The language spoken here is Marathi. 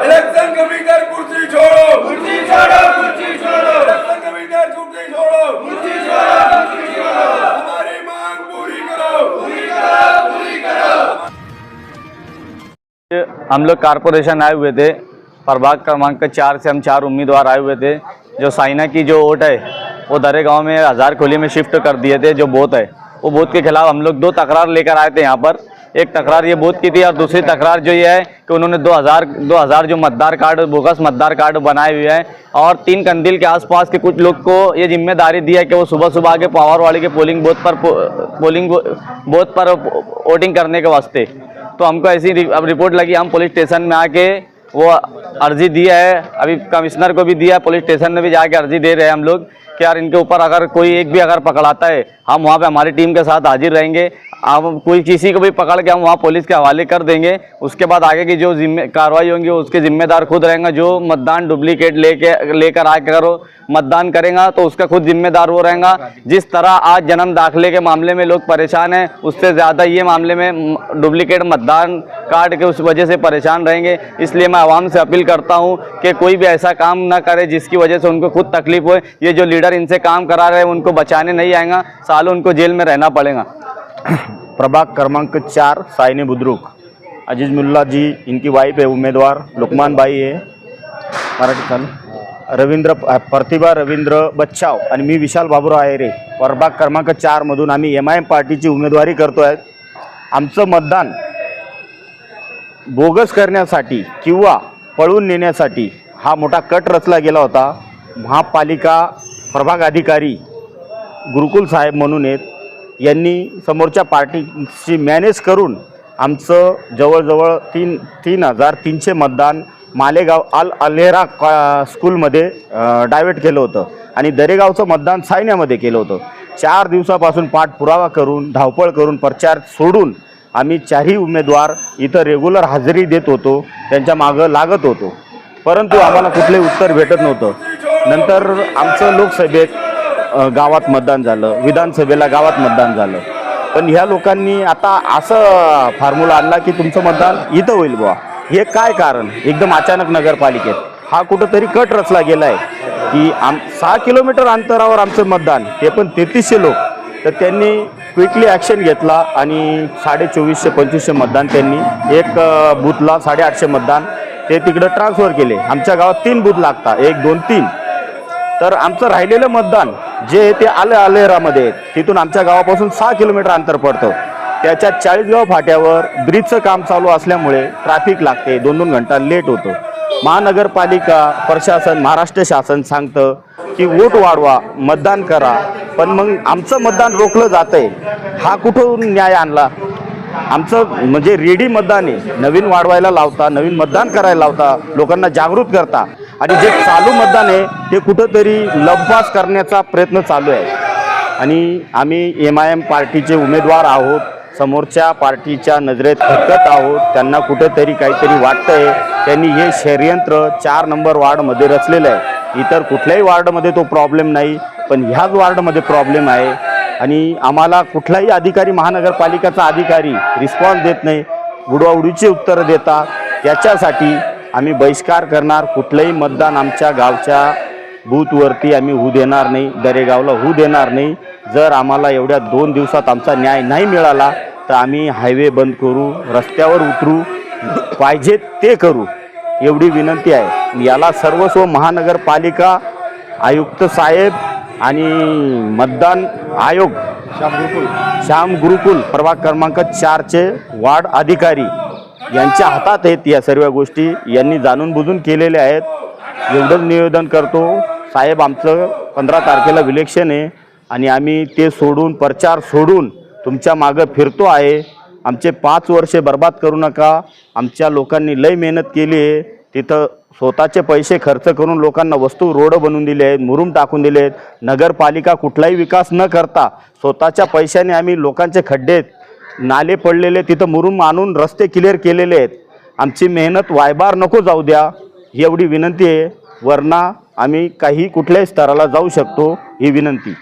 इलेक्शन कमीशन कुर्सी छोड़ो, कुर्सी छोड़ो, कुर्सी छोड़ो। इलेक्शन कमीशन कुर्सी छोड़ो, कुर्सी छोड़ो, कुर्सी छोड़ो। हमारी मांग पूरी करो, पूरी करो, पूरी करो। हम लोग कारपोरेशन आए हुए थे, प्रभाग क्रमांक 4 से हम 4 उम्मीदवार आए हुए थे। जो साइना की जो वोट है वो दरे गांव में हजार खोली में शिफ्ट कर दिए थे। जो बूथ है वो बूथ के खिलाफ हम लोग 2 तकरार लेकर आए थे यहाँ पर। एक तकरार ये बूथ की थी और दूसरी तकरार जो ये है कि उन्होंने 2000 जो मतदार कार्ड, बोगस मतदार कार्ड बनाए हुए हैं और 3 कंदील के आसपास के कुछ लोग को ये जिम्मेदारी दी है कि वो सुबह सुबह आके पावरवाड़ी के पोलिंग बूथ पर वोटिंग करने के वास्ते। तो हमको ऐसी अब रिपोर्ट लगी, हम पुलिस स्टेशन में आके वो अर्जी दिया है, अभी कमिश्नर को भी दिया है, पुलिस स्टेशन में भी जाके अर्जी दे रहे हैं हम लोग कि यार इनके ऊपर अगर कोई एक भी अगर पकड़ाता है हम वहाँ पे हमारी टीम के साथ हाजिर रहेंगे। अब कोई किसी को भी पकड़ के हम वहाँ पुलिस के हवाले कर देंगे। उसके बाद आगे की जो कार्रवाई होंगी उसके जिम्मेदार खुद रहेंगे। जो मतदान डुप्लीकेट लेकर आकर मतदान करेगा तो उसका खुद जिम्मेदार वो रहेगा। जिस तरह आज जन्म दाखिले के मामले में लोग परेशान हैं, उससे ज़्यादा ये मामले में डुप्लीकेट मतदान कार्ड के उस वजह से परेशान रहेंगे। इसलिए मैं आवाम से अपील करता हूँ कि कोई भी ऐसा काम ना करे जिसकी वजह से उनको खुद तकलीफ हो। ये जो लीडर इनसे काम करा रहे हैं उनको बचाने नहीं आएगा, सालों उनको जेल में रहना पड़ेगा। प्रभाग क्रमांक 4 साइने बुद्रुक, अजीज मुल्ला जी इनकी वाइफ है उम्मीदवार, लुकमान बाई है मराठी चालू, प्रतिभा रवींद्र बच्चाव आणि मी विशाल बाबूराव आयरे प्रभाग क्रमांक 4 मधून आम्ही MIM पार्टीची उमेदवारी करतो आहे। आमचं मतदान बोगस करण्यासाठी किंवा पळून नेण्यासाठी हा मोठा कट रचला गेला होता। महापालिका प्रभाग अधिकारी गुरुकुल साहेब म्हणून आहेत, यांनी समोरच्या पार्टीशी मॅनेज करून आमचं जवळजवळ 3,300 मतदान मालेगाव अल्हेरा स्कूलमध्ये डायव्हर्ट केलं होतं आणि दरेगावचं मतदान सायन्यामध्ये केलं होतं। 4 दिवसापासून पाठपुरावा करून धावपळ करून प्रचार सोडून आम्ही 4ही उमेदवार इथं रेग्युलर हजेरी देत होतो, त्यांच्या मागं लागत होतो, परंतु आम्हाला कुठलेही उत्तर भेटत नव्हतं। नंतर आमचं लोकसभेत गावात मतदान झालं, विधानसभेला गावात मतदान झालं, पण ह्या लोकांनी आता असं फॉर्म्युला आणला की तुमचं मतदान इथं होईल बुवा। हे काय कारण? एकदम अचानक नगरपालिकेत हा कुठंतरी कट रचला गेला आहे की 6 किलोमीटर अंतरावर आमचं मतदान, ते पण 3300 लोक। तर त्यांनी क्विकली ॲक्शन घेतला आणि 2400-2500 मतदान त्यांनी एक बूथला 850 मतदान ते तिकडं ट्रान्सफर केले। आमच्या गावात 3 बूथ लागतात, 1, 2, 3। तर आमचं राहिलेलं मतदान जे ते अल्हेरामध्ये तिथून आमच्या गावापासून 6 किलोमीटर अंतर पडतं। त्याच्या 40गाव फाट्यावर ब्रिजचं काम चालू असल्यामुळे ट्रॅफिक लागते, 2-2 घंटा लेट होतं। महानगरपालिका प्रशासन, महाराष्ट्र शासन सांगतं की वोट वाढवा, मतदान करा, पण मग आमचं मतदान रोखलं जातंय। हा कुठून न्याय आणला? आमचं म्हणजे रेडी मतदान आहे, नवीन वाढवायला लावता, नवीन मतदान करायला लावता, लोकांना जागृत करता, आणि जे चालू मतदान आहे ते कुठंतरी लंपास करण्याचा प्रयत्न चालू आहे। आणि आम्ही MIM पार्टीचे उमेदवार आहोत, समोरच्या पार्टीच्या नजरेत खटकत आहोत। त्यांना कुठंतरी काहीतरी वाटतंय, त्यांनी हे षडयंत्र 4 नंबर वार्डमध्ये रचलेलं आहे। इतर कुठल्याही वार्डमध्ये तो प्रॉब्लेम नाही, पण ह्याच वार्डमध्ये प्रॉब्लेम आहे। आणि आम्हाला कुठलाही अधिकारी, महानगरपालिकेचा अधिकारी रिस्पॉन्स देत नाही, उडवाउडीची उत्तरं देतात। त्याच्यासाठी आम्ही बहिष्कार करणार। कुठलंही मतदान आमच्या गावच्या बूथवरती आम्ही होऊ देणार नाही, दरेगावला होऊ देणार नाही। जर आम्हाला एवढ्या 2 दिवसात आमचा न्याय नाही मिळाला तर आम्ही हायवे बंद करू, रस्त्यावर उतरू, पाहिजे ते करू, एवढी विनंती आहे। याला सर्वस्व महानगरपालिका आयुक्त साहेब आणि मतदान आयोग श्याम गुरुकुल प्रभाग क्रमांक 4चे वार्ड अधिकारी यांच्या हातात आहेत या सर्व गोष्टी। यांनी जाणून बुजून केलेल्या आहेत। एवढंच निवेदन करतो साहेब, आमचं 15 तारखेला इलेक्शन आहे आणि आम्ही ते सोडून, प्रचार सोडून तुमच्या मागं फिरतो आहे। आमचे 5 वर्षे बर्बाद करू नका। आमच्या लोकांनी लय मेहनत केली आहे, तिथं स्वतःचे पैसे खर्च करून लोकांना वस्तू रोड बनवून दिले आहेत, मुरुम टाकून दिले आहेत। नगरपालिका कुठलाही विकास न करता स्वतःच्या पैशाने आम्ही लोकांचे खड्डे, नाले पडलेले तिथं मुरुम आणून रस्ते क्लिअर केलेले आहेत। आमची मेहनत वायबार नको जाऊ द्या, एवढी विनंती आहे। वरना आम्ही काही कुठल्याही स्तराला जाऊ शकतो, ही विनंती।